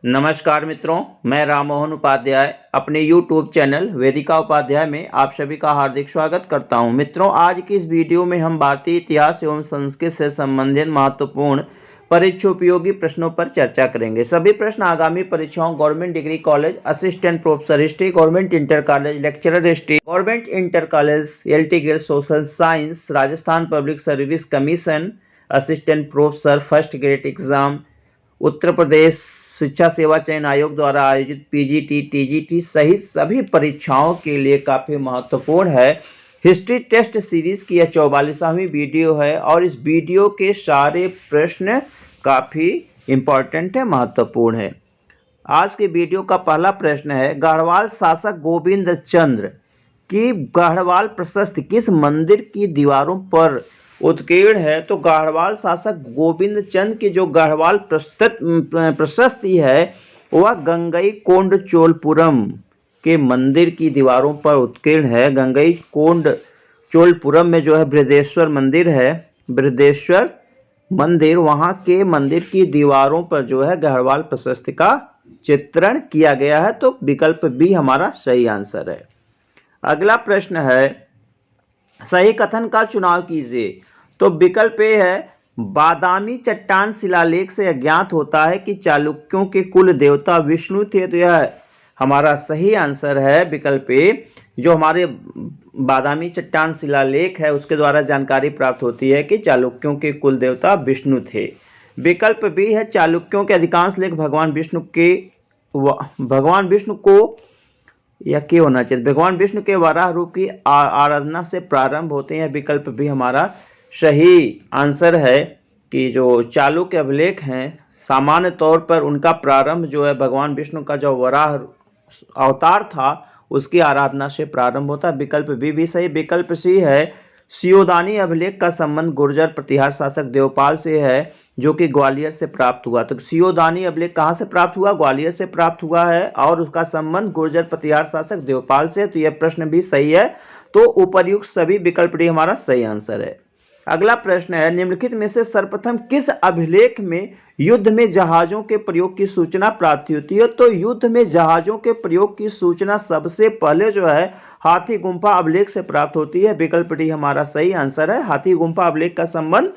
नमस्कार मित्रों, मैं राम मोहन उपाध्याय अपने YouTube चैनल वेदिका उपाध्याय में आप सभी का हार्दिक स्वागत करता हूं। मित्रों, आज की इस वीडियो में हम भारतीय इतिहास एवं संस्कृत से संबंधित महत्वपूर्ण परीक्षा उपयोगी प्रश्नों पर चर्चा करेंगे। सभी प्रश्न आगामी परीक्षाओं government degree college, assistant professor history, government inter college lecturer history, government inter college LT grade social science, Rajasthan public service commission, assistant professor first grade exam, Uttar Pradesh Shiksha Seva चयन आयोग द्वारा आयोजित पीजीटी, टीजीटी सहित सभी परीक्षाओं के लिए काफ़ी महत्वपूर्ण है। हिस्ट्री टेस्ट सीरीज की यह 44वां वीडियो है और इस वीडियो के सारे प्रश्न काफ़ी इम्पोर्टेंट है, महत्वपूर्ण है। आज के वीडियो का पहला प्रश्न है, गढ़वाल शासक गोविंद चंद्र की गढ़वाल प्रशस्ति किस मंदिर की दीवारों पर उत्कीर्ण है? तो गढ़वाल शासक गोविंद चंद की जो गढ़वाल प्रशस्ति है वह गंगईकोंड चोलपुरम के मंदिर की दीवारों पर उत्कीर्ण है। गंगईकोंड चोलपुरम में जो है बृहदेश्वर मंदिर है, बृहदेश्वर मंदिर, वहाँ के मंदिर की दीवारों पर जो है गढ़वाल प्रशस्ति का चित्रण किया गया है। तो विकल्प बी हमारा सही आंसर है। अगला प्रश्न है, सही कथन का चुनाव कीजिए। तो विकल्प ए है, बादामी चट्टान शिलालेख से अज्ञात होता है कि चालुक्यों के कुल देवता विष्णु थे। तो यह हमारा सही आंसर है विकल्प ए। जो हमारे बादामी चट्टान शिलालेख है उसके द्वारा जानकारी प्राप्त होती है कि चालुक्यों के कुल देवता विष्णु थे। विकल्प बी है, चालुक्यों के अधिकांश लेख भगवान विष्णु को या के होना चाहिए, भगवान विष्णु के वराह रूप की आराधना से प्रारंभ होते हैं। विकल्प भी हमारा सही आंसर है कि जो चालुक्य अभिलेख हैं सामान्य तौर पर उनका प्रारंभ जो है भगवान विष्णु का जो वराह अवतार था उसकी आराधना से प्रारंभ होता है। विकल्प बी भी सही। विकल्प सी है, सियोदानी अभिलेख का संबंध गुर्जर प्रतिहार शासक देवपाल से है जो कि ग्वालियर से प्राप्त हुआ। तो सियोदानी अभिलेख कहाँ से प्राप्त हुआ? ग्वालियर से प्राप्त हुआ है और उसका संबंध गुर्जर प्रतिहार शासक देवपाल से। तो यह प्रश्न भी सही है। तो उपर्युक्त सभी विकल्प डी हमारा सही आंसर है। अगला प्रश्न है, निम्नलिखित में से सर्वप्रथम किस अभिलेख में युद्ध में जहाजों के प्रयोग की सूचना प्राप्त होती है? तो युद्ध में जहाजों के प्रयोग की सूचना सबसे पहले जो है हाथी गुम्फा अभिलेख से प्राप्त होती है। विकल्प डी हमारा सही आंसर है। हाथी गुम्फा अभिलेख का संबंध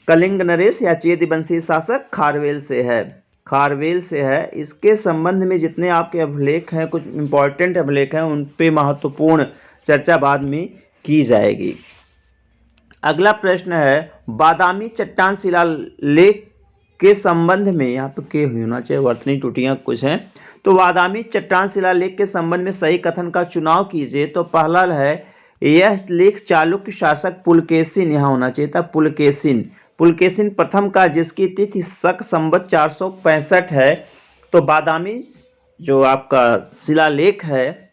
कलिंग नरेश या चेदवंशी शासक खारवेल से है, खारवेल से है। इसके संबंध में जितने आपके अभिलेख हैं, कुछ इंपॉर्टेंट अभिलेख हैं, उन पे महत्वपूर्ण चर्चा बाद में की जाएगी। अगला प्रश्न है, बादामी चट्टान शिलालेख के संबंध में, यहाँ पे के होना चाहिए, वर्तनी टूटियाँ कुछ हैं। तो बादामी चट्टान शिलालेख के संबंध में सही कथन का चुनाव कीजिए। तो पहला है, यह लेख चालुक्य शासक पुलकेशिन, यहाँ होना चाहिए था पुलकेशिन प्रथम का, जिसकी तिथि शक संवत 465 है। तो बादामी जो आपका शिलालेख है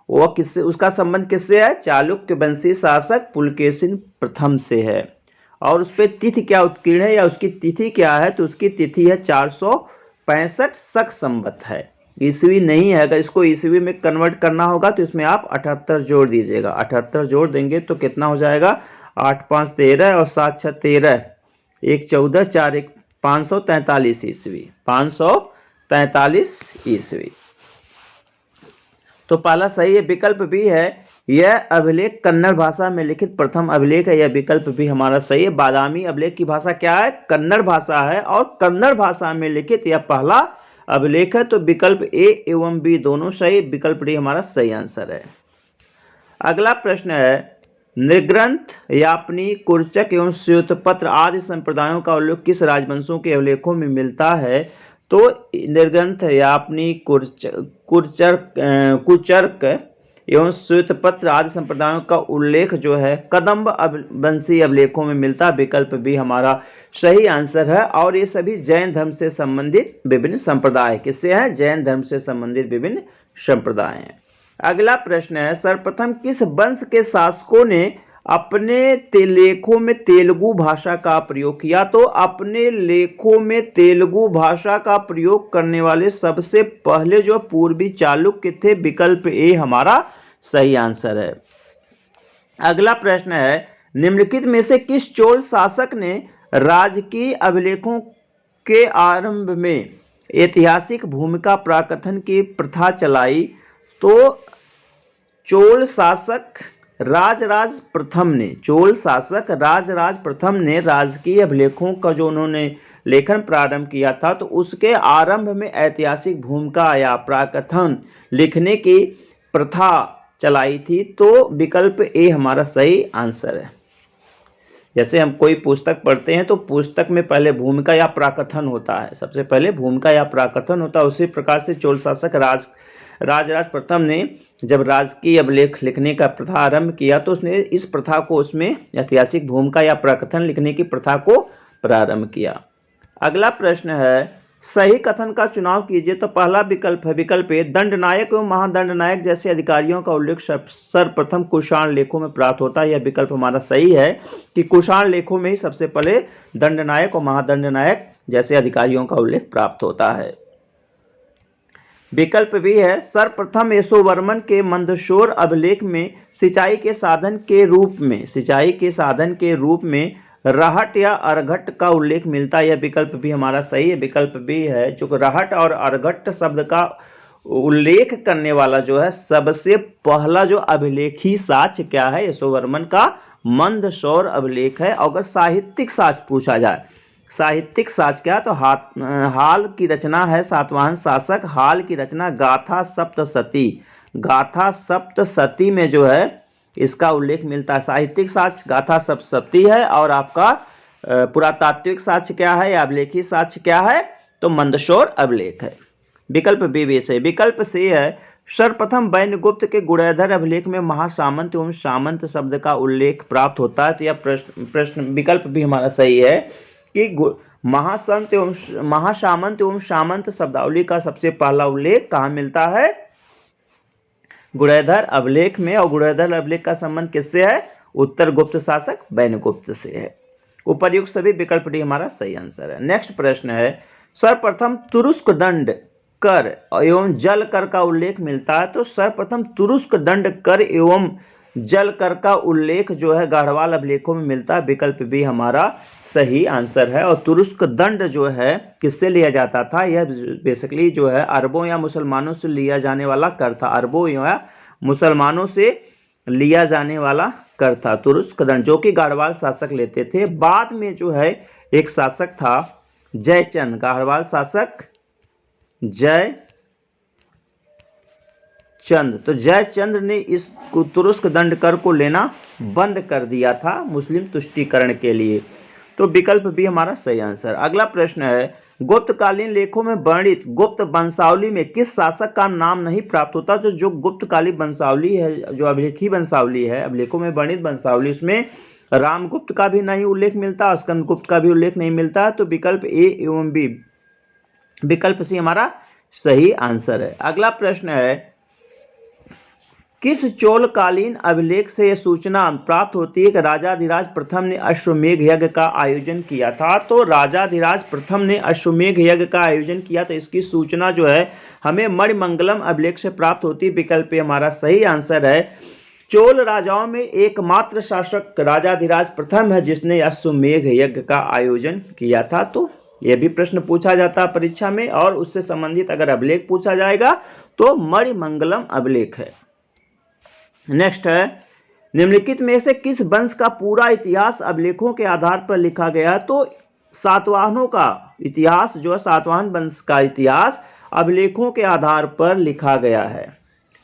वो किससे, उसका संबंध किससे है? चालुक्य वंशी शासक पुलकेशिन प्रथम से है। और उस पर तिथि क्या उत्कीर्ण है या उसकी तिथि क्या है? तो उसकी तिथि है 465 शक संवत है, ईस्वी नहीं है। अगर इसको ईस्वी में कन्वर्ट करना होगा तो इसमें आप 78 जोड़ दीजिएगा। 78 जोड़ देंगे तो कितना हो जाएगा? 8 5 13 और 7 6 13, 1 14, 4 1 543 ईस्वी, 543 ईस्वी। तो पहला सही है। विकल्प भी है, यह अभिलेख कन्नड़ भाषा में लिखित प्रथम अभिलेख है। यह विकल्प भी हमारा सही है। बादामी अभिलेख की भाषा क्या है? कन्नड़ भाषा है और कन्नड़ भाषा में लिखित यह पहला अभिलेख है। तो विकल्प ए एवं बी दोनों सही। विकल्प डी हमारा सही आंसर है। अगला प्रश्न है, नृग्रंथ, यापनी, कुर्चक एवं श्वेतपत्र आदि संप्रदायों का उल्लेख किस राजवंशों के अभिलेखों में मिलता है? तो नृग्रंथ, यापनी, कुचर्क एवं श्वेतपत्र आदि संप्रदायों का उल्लेख जो है कदम्ब वंशी अभिलेखों में मिलता है। विकल्प भी हमारा सही आंसर है। और ये सभी जैन धर्म से संबंधित विभिन्न संप्रदाय किससे हैं? जैन धर्म से संबंधित विभिन्न संप्रदाय हैं। अगला प्रश्न है, सर्वप्रथम किस वंश के शासकों ने अपने लेखों में तेलुगु भाषा का प्रयोग किया? तो अपने लेखों में तेलुगु भाषा का प्रयोग करने वाले सबसे पहले जो पूर्वी चालुक्य थे। विकल्प ए हमारा सही आंसर है। अगला प्रश्न है, निम्नलिखित में से किस चोल शासक ने राजकीय अभिलेखों के आरंभ में ऐतिहासिक भूमिका प्राकथन की प्रथा चलाई, तो चोल शासक राजराज प्रथम ने राजकीय अभिलेखों का जो उन्होंने लेखन प्रारंभ किया था, तो उसके आरंभ में ऐतिहासिक भूमिका या प्राकथन लिखने की प्रथा चलाई थी। तो विकल्प ए हमारा सही आंसर है। जैसे हम कोई पुस्तक पढ़ते हैं तो पुस्तक में पहले भूमिका या प्राकथन होता है, सबसे पहले भूमिका या प्राकथन होता है। उसी प्रकार से चोल शासक राजराज प्रथम ने जब राजकीय अभिलेख लिखने का प्रथा आरंभ किया, तो उसने इस प्रथा को, उसमें ऐतिहासिक भूमिका या प्राकथन लिखने की प्रथा को प्रारंभ किया। अगला प्रश्न है, सही कथन का चुनाव कीजिए। तो पहला विकल्प है विकल्प ए, दंडनायक एवं महादंडनायक जैसे अधिकारियों का उल्लेख सर्वप्रथम कुषाण लेखों में प्राप्त होता है। यह विकल्प हमारा सही है कि कुषाण लेखों में ही सबसे पहले दंडनायक और महादंडनायक जैसे अधिकारियों का उल्लेख प्राप्त होता है। विकल्प भी है, सर्वप्रथम यशोवर्मन के मंदसौर अभिलेख में सिंचाई के साधन के रूप में रहट या अर्घट का उल्लेख मिलता है। यह विकल्प भी हमारा सही है। विकल्प भी है, जो रहट और अर्घट शब्द का उल्लेख करने वाला जो है सबसे पहला जो अभिलेखी साक्ष्य क्या है, यशोवर्मन का मंदसौर अभिलेख है। अगर साहित्यिक साक्ष्य पूछा जाए, साहित्यिक साक्ष्य क्या, तो हाल की रचना है सातवाहन शासक, हाल की रचना गाथा सप्तशती में जो है इसका उल्लेख मिलता है। साहित्यिक साक्ष्य गाथा सप्तशती है, और आपका पुरातात्विक साक्ष्य क्या है या अभिलेखी साक्ष्य क्या है, तो मंदसौर अभिलेख है। विकल्प बी से। विकल्प सी है, सर्वप्रथम वैन्यगुप्त के गुणैधर अभिलेख में महासामंत एवं सामंत शब्द का उल्लेख प्राप्त होता है। तो यह प्रश्न विकल्प भी हमारा सही है कि महासामंत एवं सामंत शब्दावली का सबसे पहला उल्लेख कहाँ मिलता है, गुणैधर अभिलेख में। और गुणैधर अभिलेख का संबंध किससे है, उत्तर गुप्त शासक वैन्यगुप्त से है। उपर्युक्त सभी विकल्प डी हमारा सही आंसर है। नेक्स्ट प्रश्न है, सर्वप्रथम तुरुस्क दंड कर एवं जल कर का उल्लेख मिलता है। तो सर्वप्रथम तुरुस्क दंड कर एवं जल कर का उल्लेख जो है गढ़वाल अभिलेखों में मिलता है। विकल्प भी हमारा सही आंसर है। और तुरुस्क दंड जो है किससे लिया जाता था, यह बेसिकली जो है अरबों या मुसलमानों से लिया जाने वाला कर था। अरबों या मुसलमानों से लिया जाने वाला कर था तुरुस्क दंड, जो कि गढ़वाल शासक लेते थे। बाद में जो है एक शासक था जयचंद, गढ़वाल शासक जयचंद, तो जयचंद ने इस तुरुस्क दंड कर को लेना बंद कर दिया था मुस्लिम तुष्टीकरण के लिए। तो विकल्प भी हमारा सही आंसर। अगला प्रश्न है, गुप्तकालीन लेखों में वर्णित गुप्त वंशावली में किस शासक का नाम नहीं प्राप्त होता। तो जो गुप्तकालीन वंशावली है, जो अभिलेखी वंशावली है, अभिलेखों में वर्णित वंशावली, उसमें रामगुप्त का भी नहीं उल्लेख मिलता, स्कंदगुप्त का भी उल्लेख नहीं मिलता। तो विकल्प ए एवं बी, विकल्प सी हमारा सही आंसर है। अगला प्रश्न है, किस चोलकालीन अभिलेख से यह सूचना प्राप्त होती है कि राजाधिराज प्रथम ने अश्वमेध यज्ञ का आयोजन किया था। तो राजाधिराज प्रथम ने अश्वमेध यज्ञ का आयोजन किया, तो इसकी सूचना जो है हमें मणिमंगलम अभिलेख से प्राप्त होती है। विकल्प हमारा सही आंसर है। चोल राजाओं में एकमात्र शासक राजाधिराज प्रथम है जिसने अश्वमेध यज्ञ का आयोजन किया था। तो यह भी प्रश्न पूछा जाता है परीक्षा में, और उससे संबंधित अगर अभिलेख पूछा जाएगा तो मणिमंगलम अभिलेख है। नेक्स्ट है, निम्नलिखित में से किस वंश का पूरा इतिहास अभिलेखों के आधार पर लिखा गया। तो सातवाहनों का इतिहास जो है, सातवाहन वंश का इतिहास अभिलेखों के आधार पर लिखा गया है।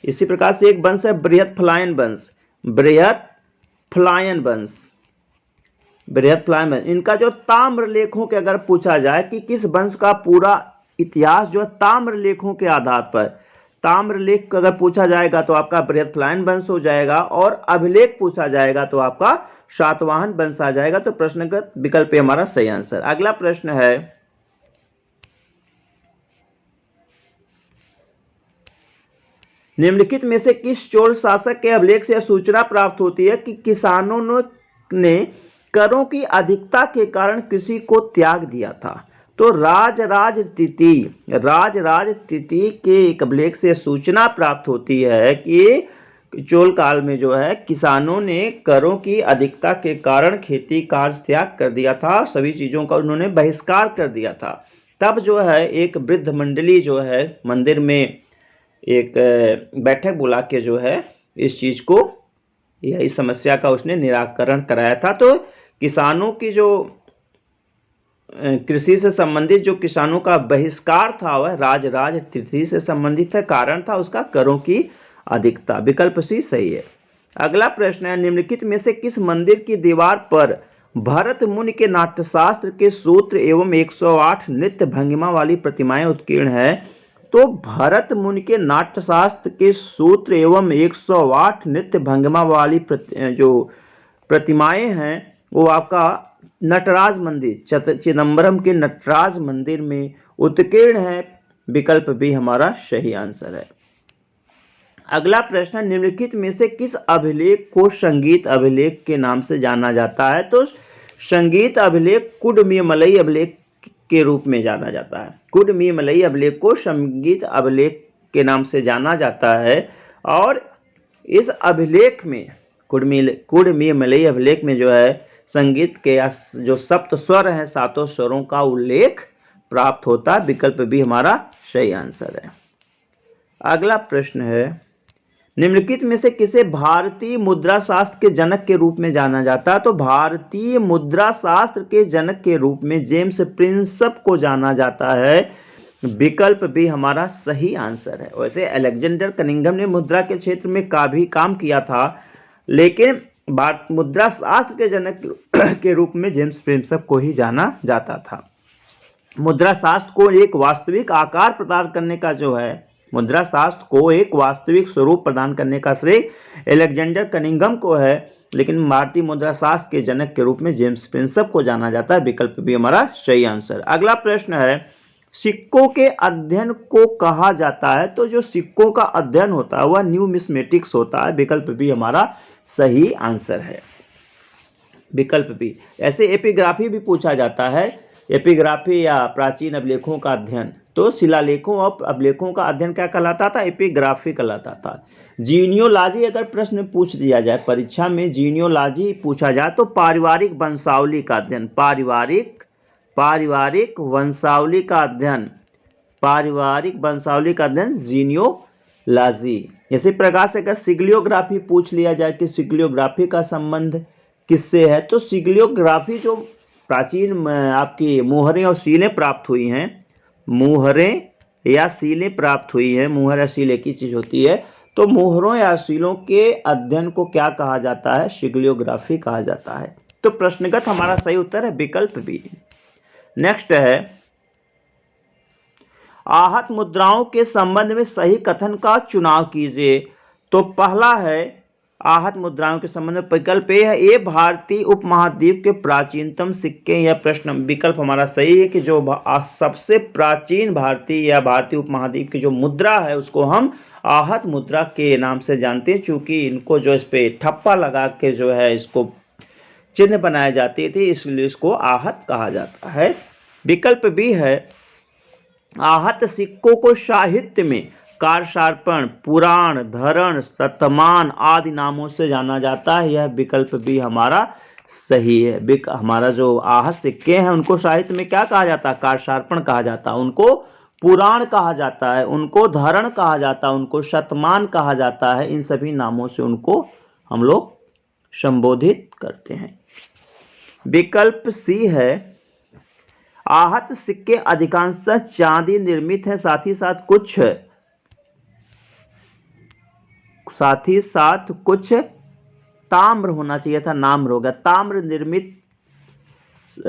इसी प्रकार से एक वंश है बृहत्फलायन वंश, बृहत्फलायन। इनका जो ताम्र लेखों के अगर पूछा जाए कि किस वंश का पूरा इतिहास जो है ताम्र लेखों के आधार पर, ताम्र लेख अगर पूछा जाएगा तो आपका बृहत्फलायन वंश हो जाएगा, और अभिलेख पूछा जाएगा तो आपका सातवाहन वंश आ जाएगा। तो प्रश्नगत विकल्प हमारा सही आंसर। अगला प्रश्न है, निम्नलिखित में से किस चोल शासक के अभिलेख से सूचना प्राप्त होती है कि किसानों ने करों की अधिकता के कारण कृषि को त्याग दिया था। तो राजराज तृतीय के एक अभिलेख से सूचना प्राप्त होती है कि चोल काल में जो है किसानों ने करों की अधिकता के कारण खेती कार्य त्याग कर दिया था, सभी चीजों का उन्होंने बहिष्कार कर दिया था। तब जो है एक वृद्ध मंडली जो है मंदिर में एक बैठक बुला के जो है इस चीज को या इस समस्या का उसने निराकरण कराया था। तो किसानों की जो कृषि से संबंधित जो किसानों का बहिष्कार था वह राजराज तृतीय से संबंधित है। कारण था उसका करों की अधिकता। विकल्प सी सही है। अगला प्रश्न है, निम्नलिखित में से किस मंदिर की दीवार पर भरत मुनि के नाट्यशास्त्र के सूत्र एवं 108 नृत्य भंगिमा वाली प्रतिमाएं उत्कीर्ण है? तो भरत मुनि के नाट्यशास्त्र के सूत्र एवं 108 नृत्य भंगिमा वाली जो प्रतिमाएं हैं वो आपका नटराज मंदिर, चिदंबरम के नटराज मंदिर में उत्कीर्ण है। विकल्प बी हमारा सही आंसर है। अगला प्रश्न, निम्नलिखित में से किस अभिलेख को संगीत अभिलेख के नाम से जाना जाता है? तो संगीत अभिलेख कुडमीमलई अभिलेख के रूप में जाना जाता है। कुडमीमलई अभिलेख को संगीत अभिलेख के नाम से जाना जाता है और इस अभिलेख में कुडमीमलई अभिलेख में जो है संगीत के जो सप्त स्वर हैं, सातों स्वरों का उल्लेख प्राप्त होता है। विकल्प बी हमारा सही आंसर है। अगला प्रश्न है, निम्नलिखित में से किसे भारतीय मुद्रा शास्त्र के जनक के रूप में जाना जाता है? तो भारतीय मुद्रा शास्त्र के जनक के रूप में जेम्स प्रिंसप को जाना जाता है। विकल्प बी हमारा सही आंसर है। वैसे अलेक्जेंडर कनिंघम ने मुद्रा के क्षेत्र में भी काम किया था, लेकिन भारत मुद्रा शास्त्र के जनक के रूप में जेम्स प्रिंसप को ही जाना जाता था। मुद्रा शास्त्र को एक वास्तविक आकार प्रदान करने का जो है, मुद्रा शास्त्र को एक वास्तविक स्वरूप प्रदान करने का श्रेय अलेक्जेंडर कनिंघम को है, लेकिन भारतीय मुद्रा शास्त्र के जनक के रूप में जेम्स प्रिंसप को जाना जाता है। विकल्प भी हमारा सही आंसर। अगला प्रश्न है, सिक्कों के अध्ययन को कहा जाता है? तो जो सिक्कों का अध्ययन होता है वह न्यूमिस्मेटिक्स होता है। विकल्प भी हमारा सही आंसर है। विकल्प बी। ऐसे एपिग्राफी भी पूछा जाता है, एपिग्राफी या प्राचीन अभिलेखों का अध्ययन। तो शिलालेखों और अभिलेखों का अध्ययन क्या कहलाता था? एपिग्राफी कहलाता था। जीनियोलॉजी अगर प्रश्न पूछ दिया जाए परीक्षा में, जीनियोलॉजी पूछा जाए तो पारिवारिक वंशावली का अध्ययन, पारिवारिक वंशावली का अध्ययन, पारिवारिक वंशावली का अध्ययन जीनियोलॉजी। इसी प्रकार से अगर सिग्लियोग्राफी पूछ लिया जाए कि सिग्लियोग्राफी का संबंध किससे है, तो सिग्लियोग्राफी जो प्राचीन आपकी मुहरें और सीलें प्राप्त हुई हैं, मुहरें या सीलें प्राप्त हुई हैं, मुहर या सील एक ही चीज होती है, तो मुहरों या सीलों के अध्ययन को क्या कहा जाता है? सिग्लियोग्राफी कहा जाता है। तो प्रश्नगत हमारा सही उत्तर है विकल्प बी। नेक्स्ट है, आहत मुद्राओं के संबंध में सही कथन का चुनाव कीजिए। तो पहला है आहत मुद्राओं के संबंध में विकल्प ए है, ये भारतीय उपमहाद्वीप के प्राचीनतम सिक्के। यह प्रश्न विकल्प हमारा सही है कि जो सबसे प्राचीन भारतीय या भारतीय उपमहाद्वीप की जो मुद्रा है उसको हम आहत मुद्रा के नाम से जानते हैं, चूंकि इनको जो इस पे ठप्पा लगा के जो है इसको चिन्ह बनाए जाते थे, इसलिए इसको आहत कहा जाता है। विकल्प बी है, आहत सिक्कों को साहित्य में कारशार्पण, पुराण, धरण, शतमान आदि नामों से जाना जाता है। यह विकल्प भी हमारा सही है। हमारा जो आहत सिक्के हैं उनको साहित्य में क्या कहा जाता है? कारशार्पण कहा जाता है, उनको पुराण कहा जाता है, उनको धरण कहा जाता है, उनको शतमान कहा जाता है। इन सभी नामों से उनको हम लोग संबोधित करते हैं। विकल्प सी है, आहत सिक्के अधिकांशतः चांदी निर्मित हैं, साथ ही साथ कुछ ताम्र होना चाहिए था, नाम्र होगा, ताम्र निर्मित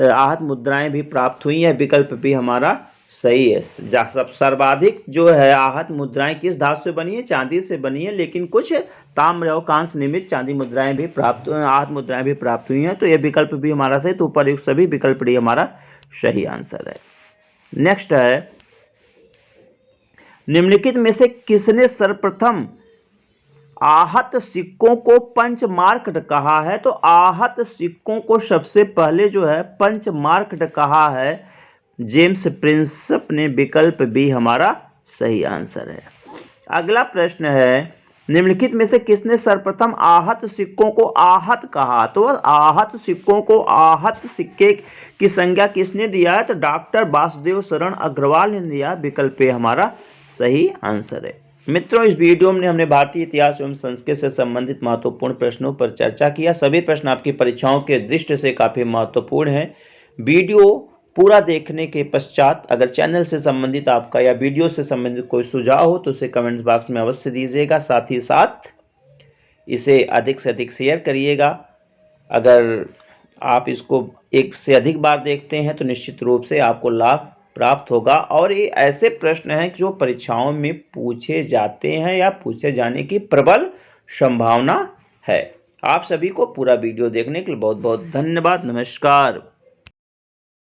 आहत मुद्राएं भी प्राप्त हुई है। विकल्प भी हमारा सही है। सर्वाधिक जो है आहत मुद्राएं किस धातु से बनी है? चांदी से बनी है, लेकिन कुछ ताम्र और कांस्य निर्मित चांदी मुद्राएं भी प्राप्त, आहत मुद्राएं भी प्राप्त हुई हैं। तो यह विकल्प भी हमारा सही। तो ऊपर सभी विकल्प डी हमारा सही आंसर है। नेक्स्ट है, निम्नलिखित में से किसने सर्वप्रथम आहत सिक्कों को पंचमार्क्ड कहा है? तो आहत सिक्कों को सबसे पहले जो है पंचमार्क्ड कहा है जेम्स प्रिंसप ने। विकल्प बी हमारा सही आंसर है। अगला प्रश्न है, निम्नलिखित में से किसने सर्वप्रथम आहत सिक्कों को आहत कहा? तो आहत सिक्कों को आहत सिक्के की संज्ञा किसने दिया है? तो डॉक्टर वासुदेव शरण अग्रवाल ने दिया। विकल्प ए हमारा सही आंसर है। मित्रों, इस वीडियो में हमने भारतीय इतिहास एवं संस्कृत से संबंधित महत्वपूर्ण प्रश्नों पर चर्चा किया। सभी प्रश्न आपकी परीक्षाओं के दृष्टि से काफी महत्वपूर्ण हैं। वीडियो पूरा देखने के पश्चात अगर चैनल से संबंधित आपका या वीडियो से संबंधित कोई सुझाव हो तो उसे कमेंट्स बॉक्स में अवश्य दीजिएगा। साथ ही साथ इसे अधिक से अधिक शेयर करिएगा। अगर आप इसको एक से अधिक बार देखते हैं तो निश्चित रूप से आपको लाभ प्राप्त होगा। और ये ऐसे प्रश्न हैं जो परीक्षाओं में पूछे जाते हैं या पूछे जाने की प्रबल संभावना है। आप सभी को पूरा वीडियो देखने के लिए बहुत बहुत धन्यवाद। नमस्कार।